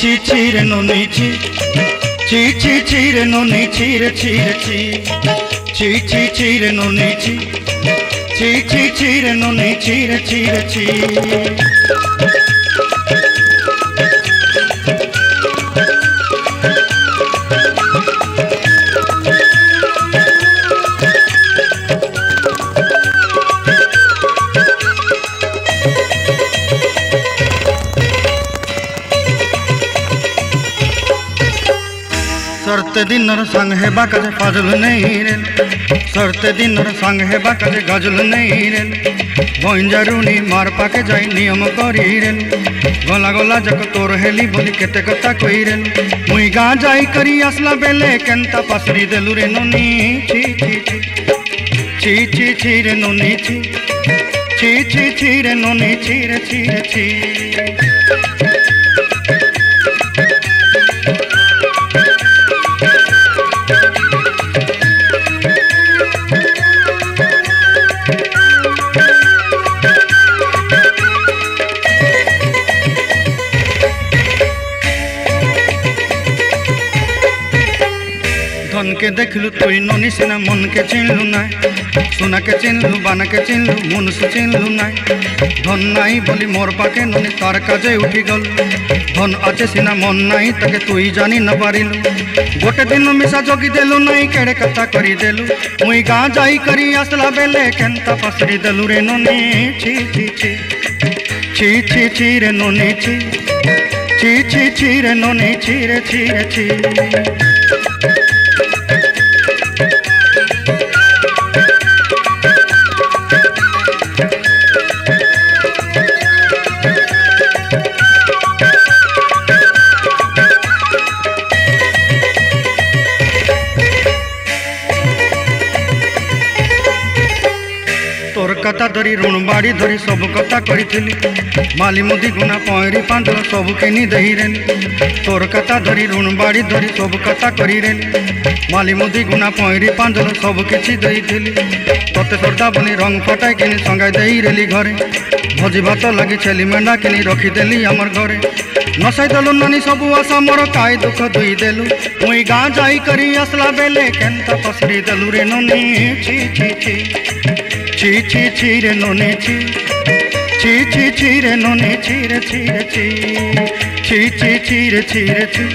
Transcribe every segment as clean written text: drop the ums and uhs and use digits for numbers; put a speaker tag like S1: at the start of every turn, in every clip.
S1: ची ची रे नोनी ची ची ची ची रे नोनी ची रे ची रे ची ची ची ची रे नोनी ची ची ची ची रे नोनी ची रे ची रे ची। सरते दिनर संग है बाकाजे फाजल नहीं रे सरते दिनर संग है बाकाजे गजल नहीं रे बंजारुनी मार पाके जाई नियम करी रे गला गला जक तोर हेली बोली केते कथा कई रे मुई गा जाई करी आसला बेले केंता पासरी देलु रे नोनी ची ची ची ची ची ची रे नोनी ची ची ची ची रे नोनी ची रे ची रे ची। धन के देखलु तुई नोनी सिना मन के चिन्हलु ना सुना के चिन्हलु बाना के चिन्हलु मन से चिन्हलु ना धन नाई बोली मोर पाके नोनी तार काजे उठी गल धन आचे सिना मन नाई ताके तुई जानी न पारिलु गोटे दिन मिसा जोगी देलु नाई केड़े कथा करी देलु मुई गा जाई करी आसला बेले केंता पासरी देलु रे नोनी ची ची ची ची ची ची रे नोनी ची ची ची ची रे नोनी ची रे ची रे ची। तोर कथा धरी ऋण बाड़ी धरी सब कथा करी माली मुदी गुना पहरी पांदल सब किनी दही रेली तोर कथा धरी ऋण बाड़ी धरी सब कथा करी रेली माली मुदी गुना पहरी पांदल सब किछि दही थी तोते सरदा बनी रंग फटाई किनी संगाई दही रेली घरे भोजी भात लगी छेली मेंढा किनी रखीदेली आमर घरे नसाई देलु नानी सबू आशा मोर काय दुख दुई देलु मुई गा जाई करी आसला बेले केंता पसरी देलु रे नोनी ची ची ची ची ची ची रे नोनी ची ची ची ची रे नोनी ची रे ची रे ची ची ची ची रे ची रे ची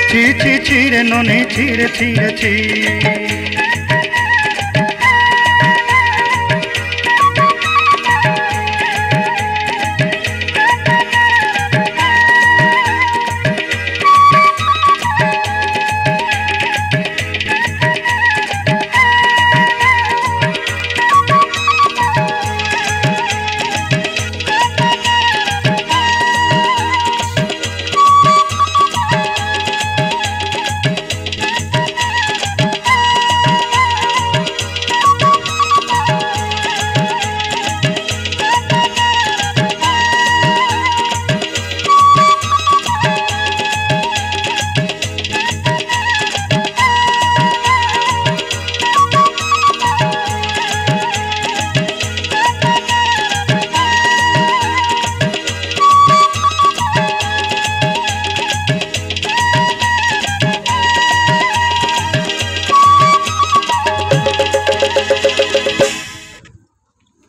S1: ची ची ची रे नोनी ची रे ची रे ची।